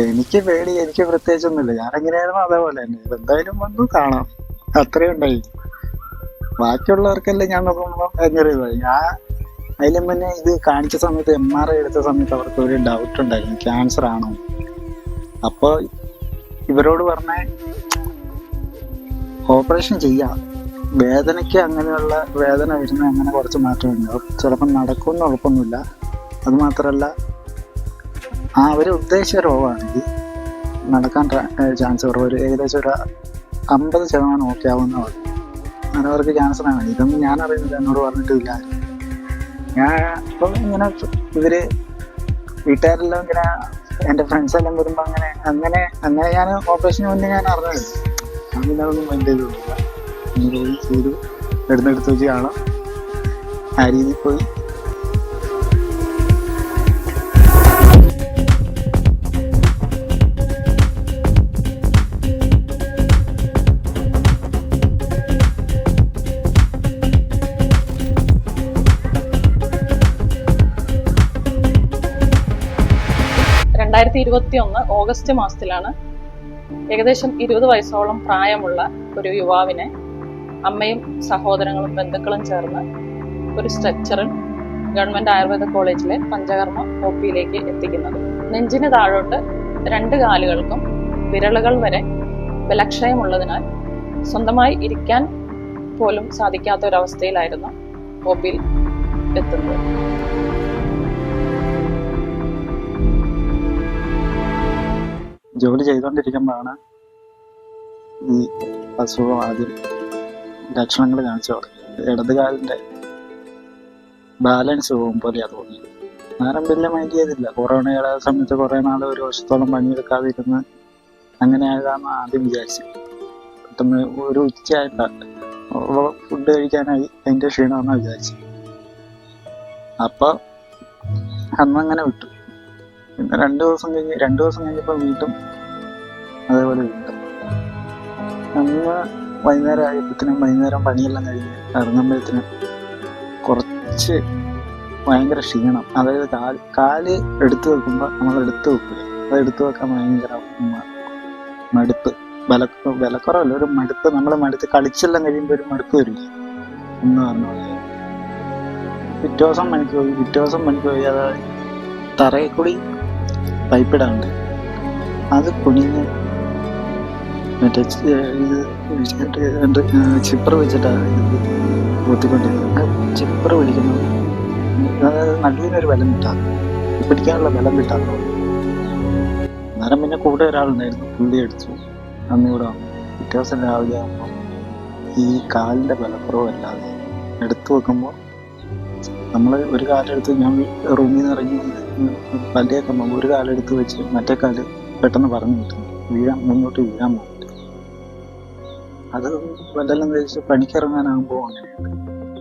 എനിക്ക് പേടി, എനിക്ക് പ്രത്യേകിച്ചൊന്നുമില്ല. ഞാൻ എങ്ങനെയായിരുന്നു അതേപോലെ തന്നെ. എന്തായാലും വന്നു കാണാം, അത്രയും ഉണ്ടായി. ബാക്കിയുള്ളവർക്കല്ലേ ഞാൻ നോക്കുമ്പോൾ ഭയങ്കര ഇതായി. ഞാൻ അതിലും മുന്നേ ഇത് കാണിച്ച സമയത്ത് MRI എടുത്ത സമയത്ത് അവർക്ക് ഒരു ഡൗട്ട് ഉണ്ടായിരുന്നു, ക്യാൻസർ ആണോ. അപ്പോൾ ഇവരോട് പറഞ്ഞ ഓപ്പറേഷൻ ചെയ്യാം, വേദനയ്ക്ക് അങ്ങനെയുള്ള വേദന വരുന്ന അങ്ങനെ കുറച്ച് മാറ്റമുണ്ട്, ചിലപ്പോൾ നടക്കുമെന്ന് ഉറപ്പൊന്നുമില്ല. അതുമാത്രമല്ല ഒരു ഉദ്ദേശിച്ച രോഗമാണെങ്കിൽ നടക്കാൻ ചാൻസ് കുറവ്, ഏകദേശം ഒരു 50% ഓക്കെ ആവുന്ന പറഞ്ഞു. അങ്ങനെ അവർക്ക് ക്യാൻസറാണ്. ഇതൊന്നും ഞാൻ അറിയുന്നില്ല, എന്നോട് പറഞ്ഞിട്ടില്ല. ഞാൻ ഇപ്പോൾ ഇങ്ങനെ ഇവര് വീട്ടുകാരെല്ലാം ഇങ്ങനെ എൻ്റെ ഫ്രണ്ട്സ് എല്ലാം വരുമ്പോൾ അങ്ങനെ ഞാൻ ഓപ്പറേഷന് മുന്നേ ഞാൻ അറിഞ്ഞത്. അങ്ങനെ അതൊന്നും മൈൻഡ് ചെയ്തൊന്നുമില്ല. പോയി ചെയ്തു, എടുത്തെടുത്ത് വെച്ച് കാണാം, ആ രീതിയിൽ പോയി. ഓഗസ്റ്റ് മാസത്തിലാണ് ഏകദേശം 20 വയസ്സോളം പ്രായമുള്ള ഒരു യുവാവിനെ അമ്മയും സഹോദരങ്ങളും ബന്ധുക്കളും ചേർന്ന് ഒരു സ്ട്രെച്ചറിൽ ഗവൺമെന്റ് ആയുർവേദ കോളേജിലെ പഞ്ചകർമ്മ OPയിലേക്ക് എത്തിക്കുന്നത്. നെഞ്ചിന് താഴോട്ട് 2 കാലുകൾക്കും വിരലുകൾ വരെ ബലക്ഷയമുള്ളതിനാൽ സ്വന്തമായി ഇരിക്കാൻ പോലും സാധിക്കാത്ത ഒരവസ്ഥയിലായിരുന്നു OPയിൽ എത്തുന്നത്. ജോലി ചെയ്തുകൊണ്ടിരിക്കുമ്പോഴാണ് ഈ അസുഖം ആദ്യം ലക്ഷണങ്ങൾ കാണിച്ചു തുടങ്ങി. ഇടതുകാലിൻ്റെ ബാലൻസ് പോകും പോലെയാണ് തോന്നിയത്. നേരം വലിയ മൈൻഡ് ചെയ്തില്ല. കൊറോണയുടെ സമയത്ത് കുറേ നാൾ ഒരു വർഷത്തോളം പണിയെടുക്കാതിരുന്ന് അങ്ങനെ ആയതാണെന്ന് ആദ്യം വിചാരിച്ചു. പെട്ടെന്ന് ഒരു ഉച്ചയായിട്ടാണ് ഫുഡ് കഴിക്കാനായി, അതിൻ്റെ ക്ഷീണമെന്നാണ് വിചാരിച്ചു. അപ്പോൾ അന്നങ്ങനെ വിട്ടു. പിന്നെ 2 ദിവസം കഴിഞ്ഞപ്പോൾ വീണ്ടും അതേപോലെ വീണ്ടും. അന്ന് വൈകുന്നേരം ആയപ്പോഴത്തേനും, വൈകുന്നേരം പണിയെല്ലാം കഴിഞ്ഞ് ഇറങ്ങുമ്പോഴത്തേനും കുറച്ച് ഭയങ്കര ക്ഷീണം. അതായത് കാല് എടുത്തു വെക്കുമ്പോൾ നമ്മൾ എടുത്തു വെക്കില്ല, അത് എടുത്തു വെക്കാൻ ഭയങ്കര മടുപ്പ്, വിലക്കുറവല്ല, ഒരു മടുപ്പ്. നമ്മൾ മടുത്ത് കളിച്ചെല്ലാം കഴിയുമ്പോൾ ഒരു മടുപ്പ് വരില്ല എന്ന് പറഞ്ഞു. പിറ്റേ ദിവസം പണിക്ക് പോയി അതായത് തറയിൽ കൂടി പൈപ്പിടാണ്ട് അത് കുനിഞ്ഞ് മറ്റേ ചിപ്പർ വെച്ചിട്ടാണ് ഇത് കൂത്തിക്കൊണ്ടിരുന്നത്. ചിപ്പർ പിടിക്കുന്നത് അതായത് നടുവിനൊരു ബലം കിട്ടാതെ, പിടിക്കാനുള്ള ബലം കിട്ടാതെ. അന്നേരം പിന്നെ കൂടെ ഒരാളുണ്ടായിരുന്നു, പുള്ളി അടിച്ചു, അന്നിവിടെ വന്നു. പിറ്റേ ദിവസം രാവിലെ ആകുമ്പോൾ ഈ കാലിൻ്റെ ബലക്കുറവല്ലാതെ എടുത്തു വെക്കുമ്പോൾ നമ്മൾ ഒരു കാലെടുത്ത്, ഞാൻ റൂമിൽ നിന്ന് ഇറങ്ങി പല്ലിയൊക്കെ ഒരു കാലെടുത്ത് വെച്ച് മറ്റേ കാല് പെട്ടെന്ന് പറഞ്ഞു കിട്ടുന്നു, മുന്നോട്ട് വീഴാൻ പോയിട്ട്. അത് വല്ലെല്ലാം കഴിച്ച് പണിക്കിറങ്ങാനാകുമ്പോൾ അങ്ങനെയുണ്ട്.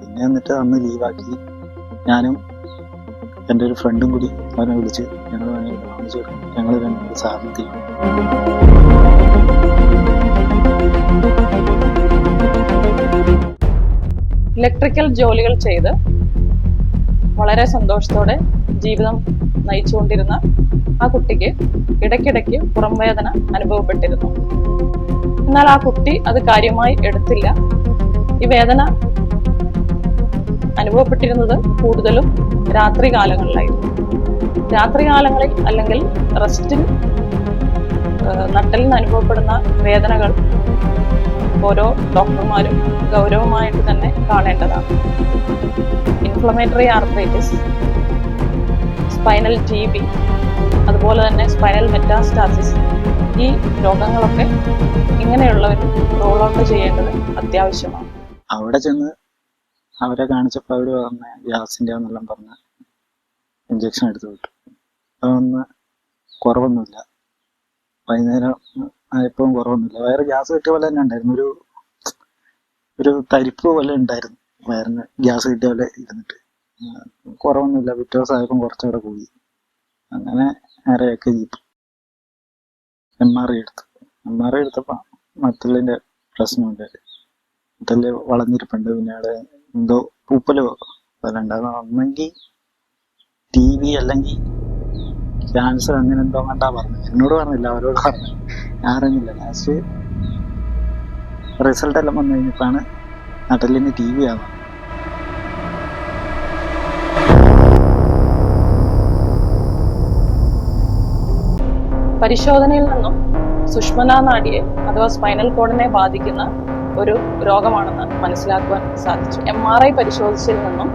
പിന്നെ എന്നിട്ട് അന്ന് ലീവാക്കി ഞാനും എൻ്റെ ഒരു ഫ്രണ്ടും കൂടി അവനെ വിളിച്ച് ഞങ്ങൾ രണ്ടും സാറിന് തീരും. ഇലക്ട്രിക്കൽ ജോലികൾ ചെയ്ത് വളരെ സന്തോഷത്തോടെ ജീവിതം നയിച്ചുകൊണ്ടിരുന്ന ആ കുട്ടിക്ക് ഇടയ്ക്കിടയ്ക്ക് പുറംവേദന അനുഭവപ്പെട്ടിരുന്നു. എന്നാൽ ആ കുട്ടി അത് കാര്യമായി എടുത്തില്ല. ഈ വേദന അനുഭവപ്പെട്ടിരുന്നത് കൂടുതലും രാത്രികാലങ്ങളിലായിരുന്നു. രാത്രികാലങ്ങളിൽ അല്ലെങ്കിൽ റെസ്റ്റിൽ നട്ടലിന് അനുഭവപ്പെടുന്ന വേദനകൾ ഓരോ ഡോക്ടർമാരും ഗൗരവമായിട്ട് തന്നെ കാണേണ്ടതാണ്. ഇൻഫ്ലമേറ്ററി ആർത്രൈറ്റിസ്, സ്പൈനൽ TB, അതുപോലെ തന്നെ സ്പൈനൽ മെറ്റാസ്റ്റാസിസ്, ഈ രോഗങ്ങളൊക്കെ ഇങ്ങനെയുള്ളവർ റോൾ ഔട്ട് ചെയ്യേണ്ടത് അത്യാവശ്യമാണ്. അവിടെ ചെന്ന് അവരെ കാണിച്ചപ്പോൾ അവർ പറഞ്ഞ ഗ്യാസിൻ്റെ എന്നെല്ലാം പറഞ്ഞ് ഇഞ്ചക്ഷൻ എടുത്ത് വിട്ടു. അതൊന്ന് കുറവൊന്നുമില്ല. വൈകുന്നേരം ആയപ്പോൾ കുറവൊന്നുമില്ല. വയറ് ഗ്യാസ് കിട്ടിയ പോലെ തന്നെ ഉണ്ടായിരുന്നു. ഒരു തരിപ്പ് പോലെ ഉണ്ടായിരുന്നു വയറിന്, ഗ്യാസ് കിട്ടിയ പോലെ ഇരുന്നിട്ട്. കുറവൊന്നുമില്ല. പിറ്റേ ദിവസം ആയപ്പം കുറച്ചുകൂടെ കൂടി. അങ്ങനെ നേരെയൊക്കെ ചെയ്തു. MRI എടുത്തു. MRI എടുത്തപ്പോൾ മത്തലിൻ്റെ പ്രശ്നമുണ്ട്. മത്തല് വളഞ്ഞിരിപ്പുണ്ട്. പിന്നെ അവിടെ എന്തോ പൂപ്പലോ പോലെ ഉണ്ടാകുന്ന, ഒന്നെങ്കിൽ TB അല്ലെങ്കിൽ ക്യാൻസർ, അങ്ങനെ എന്തോ കണ്ടാ പറഞ്ഞു. എന്നോട് പറഞ്ഞില്ല, അവരോട് പറഞ്ഞു. ഞാൻ അറിഞ്ഞില്ല. ലാസ്റ്റ് റിസൾട്ട് എല്ലാം വന്നു കഴിഞ്ഞപ്പോഴാണ് നട്ടലിന് TB ആവുന്നത്. പരിശോധനയിൽ നിന്നും സുഷ്മനാ നാഡിയെ അഥവാ സ്പൈനൽ കോഡിനെ ബാധിക്കുന്ന ഒരു രോഗമാണെന്ന് മനസ്സിലാക്കുവാൻ സാധിച്ചു. MRI പരിശോധിച്ചതിൽ നിന്നും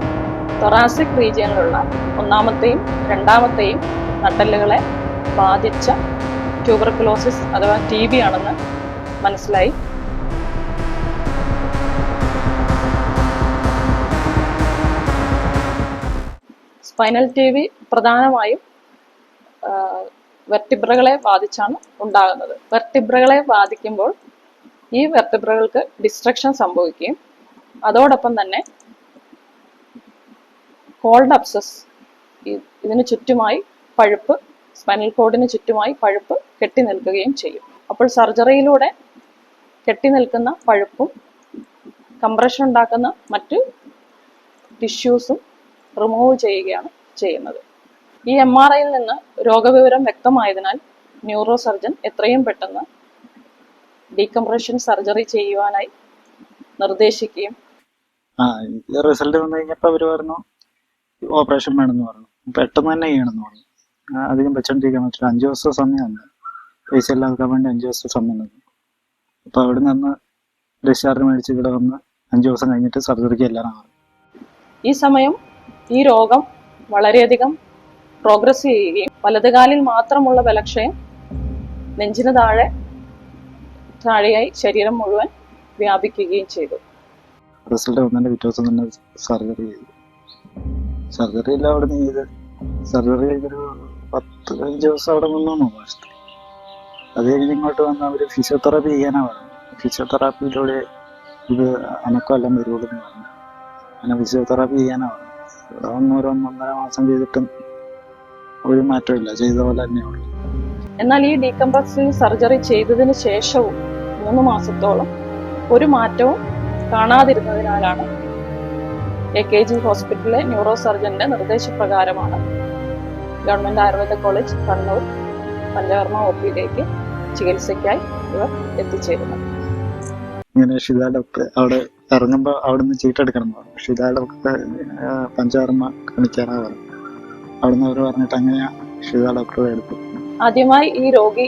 തൊറാസിക് റീജിയനിലുള്ള ഒന്നാമത്തെയും രണ്ടാമത്തെയും നട്ടെല്ലുകളെ ബാധിച്ച ട്യൂബർക്കുലോസിസ് അഥവാ TB ആണെന്ന് മനസ്സിലായി. സ്പൈനൽ TB പ്രധാനമായും വെർട്ടിബ്രകളെ ബാധിച്ചാണ് ഉണ്ടാകുന്നത്. വെർട്ടിബ്രകളെ ബാധിക്കുമ്പോൾ ഈ വെർട്ടിബ്രകൾക്ക് ഡിസ്ട്രക്ഷൻ സംഭവിക്കുകയും അതോടൊപ്പം തന്നെ കോൾഡ് അബ്സസ്, ഇതിന് ചുറ്റുമായി പഴുപ്പ്, സ്പൈനൽ കോഡിന് ചുറ്റുമായി പഴുപ്പ് കെട്ടി നിൽക്കുകയും ചെയ്യും. അപ്പോൾ സർജറിയിലൂടെ കെട്ടി നിൽക്കുന്ന പഴുപ്പും കംപ്രഷൻ ഉണ്ടാക്കുന്ന മറ്റ് ടിഷ്യൂസും റിമൂവ് ചെയ്യുകയാണ് ചെയ്യുന്നത്. ഈ MRIയിൽ നിന്ന് രോഗവിവരം വ്യക്തമായതിനാൽ ന്യൂറോ സർജൻ എത്രയും പെട്ടെന്ന് ഡീകംപ്രഷൻ സർജറി ചെയ്യുവാനായി നിർദ്ദേശിക്കുകയും റിസൾട്ട് വന്നു കഴിഞ്ഞപ്പോൾ അവർ പറഞ്ഞു ഓപ്പറേഷൻ വേണമെന്ന് പറഞ്ഞു. പെട്ടെന്ന് തന്നെ ചെയ്യണമെന്ന് പറഞ്ഞു. അധികം വെച്ചോണ്ടിരിക്കാൻ പറ്റില്ല. 5 ദിവസം സമയമാണ്. പൈസ എല്ലാം ആക്കാൻ വേണ്ടി 5 ദിവസം സമയം തന്നു. അപ്പോൾ അവിടെ നിന്ന് ഡിസ്ചാർജ് മേടിച്ച് ഇവിടെ വന്ന് 5 ദിവസം കഴിഞ്ഞിട്ട് സർജറിക്ക് എല്ലാം ആകും. ഈ സമയം ഈ രോഗം വളരെയധികം പ്രോഗ്രസ് ചെയ്യുകയും വലതുകാലിൽ മാത്രമുള്ള ബലക്ഷയം നെഞ്ചിന് താഴെയായി ശരീരം മുഴുവൻ വ്യാപിക്കുകയും ചെയ്തു. റിസൾട്ട് വന്നതിൻ്റെ പിറ്റേ ദിവസം തന്നെ സർജറി ചെയ്തു. സർജറി എല്ലാം അവിടെ നിന്ന് ചെയ്ത് സർജറി ചെയ്തൊരു 10-15 ദിവസം അവിടെ നിന്നു ഫസ്റ്റ്. അത് കഴിഞ്ഞ് ഇങ്ങോട്ട് വന്ന് അവർ ഫിസിയോതെറാപ്പി ചെയ്യാനാണ് പറഞ്ഞു. ഫിസിയോതെറാപ്പിയിലൂടെ ഇത് അനക്കമെല്ലാം വരുള്ളൂ എന്ന് പറഞ്ഞു. അങ്ങനെ ഫിസിയോതെറാപ്പി ചെയ്യാനാണ് പറഞ്ഞു. ഇവിടെ വന്ന് 1.5 മാസം ചെയ്തിട്ടും ഒരു മാറ്റമില്ല, ചെയ്ത പോലെ തന്നെയുള്ളൂ. എന്നാൽ ഈ ഡീകംപ്രസീവ് സർജറി ചെയ്തതിന് ശേഷവും 3 മാസത്തോളം ഒരു മാറ്റവും കാണാതിരുന്നതിനാലാണ് AKG ഹോസ്പിറ്റലിലെ ന്യൂറോ സർജന്റെ നിർദ്ദേശപ്രകാരമാണ് ഗവൺമെന്റ് ആയുർവേദ കോളേജ് കണ്ണൂർ പഞ്ചകർമ്മ OPയിലേക്ക് ചികിത്സയ്ക്കായി ഇവർ എത്തിച്ചേരുന്നത്. ഇങ്ങനെ ഷിത ഡോക്ടർ അവിടെ ഇറങ്ങുമ്പോൾ അവിടെ നിന്ന് ചീട്ടെടുക്കണം എന്ന് പറഞ്ഞു. ഷിത ഡോക്ടറെ പഞ്ചകർമ്മ കാണിക്കാനാണ് പറഞ്ഞു. അവിടുന്ന് അവർ പറഞ്ഞിട്ട് അങ്ങനെയാ ഷിത ഡോക്ടറെ എടുത്തു. ആദ്യമായി ഈ രോഗി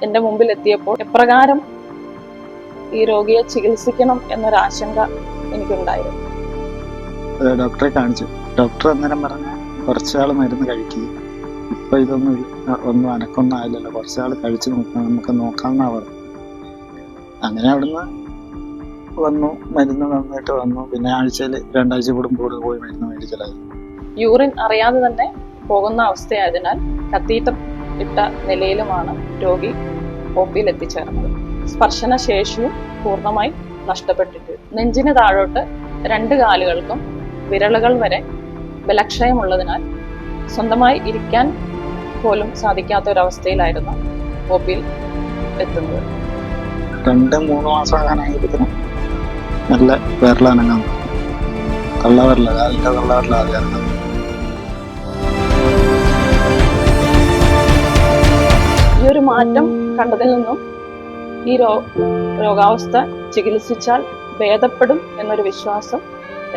എൻ്റെ മുമ്പിൽ എത്തിയപ്പോൾ എപ്രകാരം ഈ രോഗിയെ ചികിത്സിക്കണം എന്നൊരാശങ്ക എനിക്കുണ്ടായിരുന്നു. ഡോക്ടറെ കാണിച്ചു. ഡോക്ടർ അന്നേരം പറഞ്ഞ കുറച്ചാൾ മരുന്ന് കഴിക്കുക, ഇപ്പൊ ഒന്നും അനക്കൊന്നും ആയില്ലല്ലോ, കുറച്ചാൾ കഴിച്ചു നോക്കാം, നമുക്ക് നോക്കാമെന്നാ പറഞ്ഞു. അങ്ങനെ അവിടുന്ന് വന്നു, മരുന്ന് നന്നായിട്ട് വന്നു. പിന്നെ ആഴ്ചയിൽ 2 ആഴ്ച കൂടുമ്പോൾ പോയി മരുന്ന് മേടിക്കലായിരുന്നു. യൂറിൻ അറിയാതെ തന്നെ പോകുന്ന അവസ്ഥയായതിനാൽ കത്തീറ്റർ ഇട്ട നിലയിലുമാണ് രോഗി OPയിൽ എത്തിച്ചേർന്നത്. സ്പർശന ശേഷിയും പൂർണ്ണമായി നഷ്ടപ്പെട്ടിട്ട് നെഞ്ചിന് താഴോട്ട് 2 കാലുകൾക്കും വിരലുകൾ വരെ ബലക്ഷയമുള്ളതിനാൽ സ്വന്തമായി ഇരിക്കാൻ പോലും സാധിക്കാത്ത ഒരവസ്ഥയിലായിരുന്നു OPയിൽ എത്തുന്നത്. 2-3 മാസം ആകാനായതിന് നല്ല വിരലനങ്ങാൻ തള്ളവരല, കാലിൻ്റെ തള്ളവരല ആദ്യം. ഈ ഒരു മാറ്റം കണ്ടതിൽ നിന്നും ഈ രോഗാവസ്ഥ ചികിത്സിച്ചാൽ ഭേദപ്പെടും എന്നൊരു വിശ്വാസം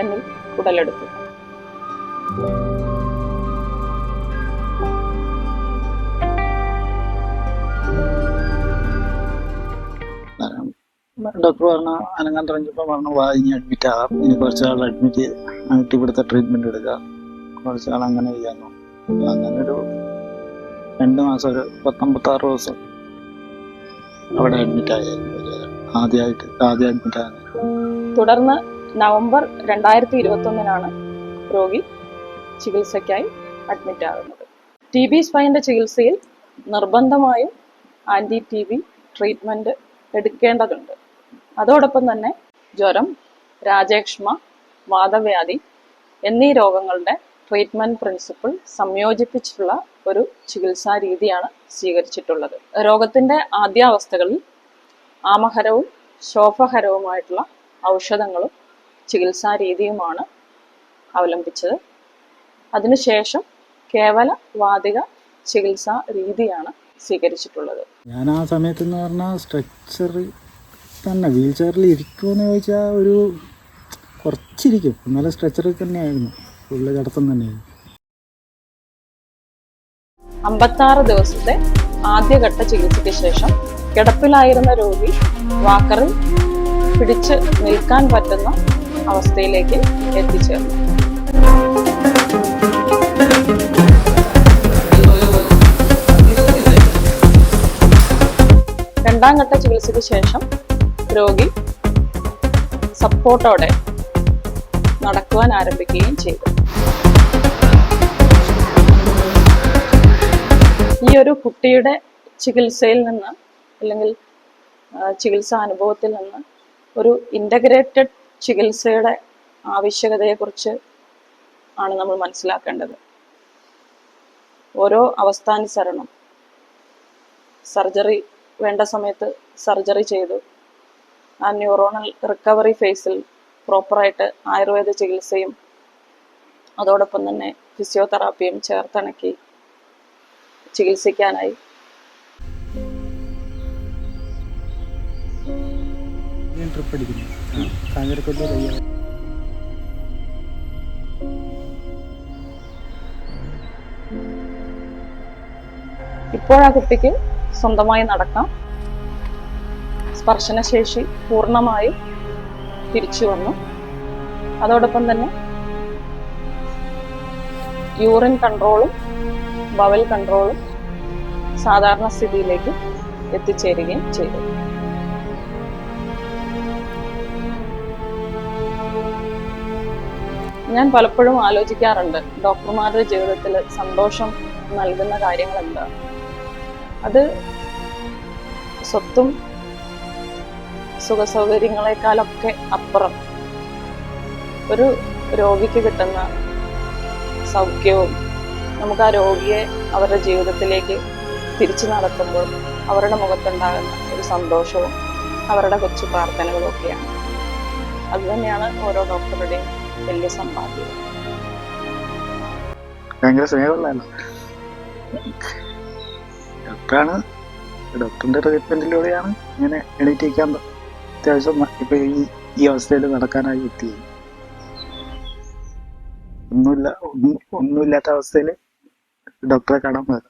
എന്നിൽ ഉടലെടുത്തു. ഡോക്ടർ പറഞ്ഞു, അനങ്ങാൻ തുടങ്ങിയപ്പോൾ പറഞ്ഞു, ഇനി അഡ്മിറ്റ് ആകാം, ഇനി കുറച്ചാൾ അഡ്മിറ്റ് ആയിട്ട് ഇവിടുത്തെ ട്രീറ്റ്മെന്റ് എടുക്കുക, കുറച്ചാൾ അങ്ങനെ ചെയ്യാന്നു. അങ്ങനെ ഒരു 2 മാസം, ഒരു 56 ദിവസം അവിടെ അഡ്മിറ്റ് ആയിരുന്നു. ആദ്യം അഡ്മിറ്റ് ആയത്. തുടർന്ന് നവംബർ 2021 രോഗി ചികിത്സയ്ക്കായി അഡ്മിറ്റ് ആകുന്നത്. TB സ്പൈനിന്റെ ചികിത്സയിൽ നിർബന്ധമായും ആൻറ്റി ടി ബി ട്രീറ്റ്മെൻറ്റ് എടുക്കേണ്ടതുണ്ട്. അതോടൊപ്പം തന്നെ ജ്വരം, രാജേക്ഷ്മ, വാതവ്യാധി എന്നീ രോഗങ്ങളുടെ ട്രീറ്റ്മെൻറ്റ് പ്രിൻസിപ്പിൾ സംയോജിപ്പിച്ചിട്ടുള്ള ഒരു ചികിത്സാ രീതിയാണ് സ്വീകരിച്ചിട്ടുള്ളത്. രോഗത്തിൻ്റെ ആദ്യാവസ്ഥകളിൽ ആമഹരവും ശോഫഹരവുമായിട്ടുള്ള ഔഷധങ്ങളും ചികിത്സാ രീതിയുമാണ് അവലംബിച്ചത്. അതിനുശേഷം കേവല വാതിക ചികിത്സാ രീതിയാണ് സ്വീകരിച്ചിട്ടുള്ളത്. ഞാൻ ആ സമയത്തെന്ന് പറഞ്ഞാൽ സ്ട്രെച്ചർ തന്നെ, വീൽ ചെയറിൽ ഇരിക്കുമെന്ന് ചോദിച്ചാൽ ഒരു കുറച്ചിരിക്കും, എന്നാലും സ്ട്രെച്ചറിൽ തന്നെയായിരുന്നു, ഫുള്ള് കിടത്തം തന്നെയായിരുന്നു. 56 ദിവസത്തെ ആദ്യഘട്ട ചികിത്സയ്ക്ക് ശേഷം കിടപ്പിലായിരുന്ന രോഗി വാക്കറിൽ പിടിച്ച് നിൽക്കാൻ പറ്റുന്ന അവസ്ഥയിലേക്ക് എത്തിച്ചേർന്നു. രണ്ടാം ഘട്ട ചികിത്സയ്ക്ക് ശേഷം രോഗി സപ്പോർട്ടോടെ നടക്കുവാൻ ആരംഭിക്കുകയും ചെയ്തു. ഈ ഒരു കുട്ടിയുടെ ചികിത്സയിൽ നിന്ന് അല്ലെങ്കിൽ ചികിത്സാ അനുഭവത്തിൽ നിന്ന് ഒരു ഇൻ്റഗ്രേറ്റഡ് ചികിത്സയുടെ ആവശ്യകതയെക്കുറിച്ച് ആണ് നമ്മൾ മനസ്സിലാക്കേണ്ടത്. ഓരോ അവസ്ഥാനുസരണം സർജറി വേണ്ട സമയത്ത് സർജറി ചെയ്തു, ആ ന്യൂറോണൽ റിക്കവറി ഫേസിൽ പ്രോപ്പറായിട്ട് ആയുർവേദ ചികിത്സയും അതോടൊപ്പം തന്നെ ഫിസിയോതെറാപ്പിയും ചേർത്തിണക്കി ചികിത്സിക്കാനായി ട്രിപ്പ് അടിക്കുന്നു. കാഞ്ഞിരക്കൊല്ലി കയ്യാ ഇപ്പോൾ ആ കുട്ടിക്ക് സ്വന്തമായി നടക്കാം. സ്പർശനശേഷി പൂർണ്ണമായും തിരിച്ചു വന്നു. അതോടൊപ്പം തന്നെ യൂറിൻ കൺട്രോളും ബവൽ കൺട്രോളും സാധാരണ സ്ഥിതിയിലേക്ക് എത്തിച്ചേരുകയും ചെയ്തു. ഞാൻ പലപ്പോഴും ആലോചിക്കാറുണ്ട്, ഡോക്ടർമാരുടെ ജീവിതത്തിൽ സന്തോഷം നൽകുന്ന കാര്യങ്ങൾ എന്താണ്? അത് സ്വത്തും സുഖസൗകര്യങ്ങളെക്കാളൊക്കെ അപ്പുറം ഒരു രോഗിക്ക് കിട്ടുന്ന സൗഖ്യവും നമുക്ക് ആ രോഗിയെ അവരുടെ ജീവിതത്തിലേക്ക് തിരിച്ചു നടത്തുമ്പോൾ അവരുടെ മുഖത്തുണ്ടാകുന്ന ഒരു സന്തോഷവും അവരുടെ കൊച്ചു പ്രാർത്ഥനകളും ഒക്കെയാണ്. അതുതന്നെയാണ് ഓരോ ഡോക്ടറുടെയും വലിയ സമ്പാദ്യം. ഭയങ്കര സ്നേഹമുള്ളതല്ല ഡോക്ടറാണ്. ഡോക്ടറിന്റെ ട്രീറ്റ്മെന്റിലൂടെയാണ് ഇങ്ങനെ എണീറ്റിരിക്കാൻ അത്യാവശ്യം ഇപ്പൊ ഈ അവസ്ഥയിൽ നടക്കാനായി എത്തിയത്. ഒന്നുമില്ലാത്ത അവസ്ഥയിൽ ഡോക്ടറെ കാണാൻ പോയത്.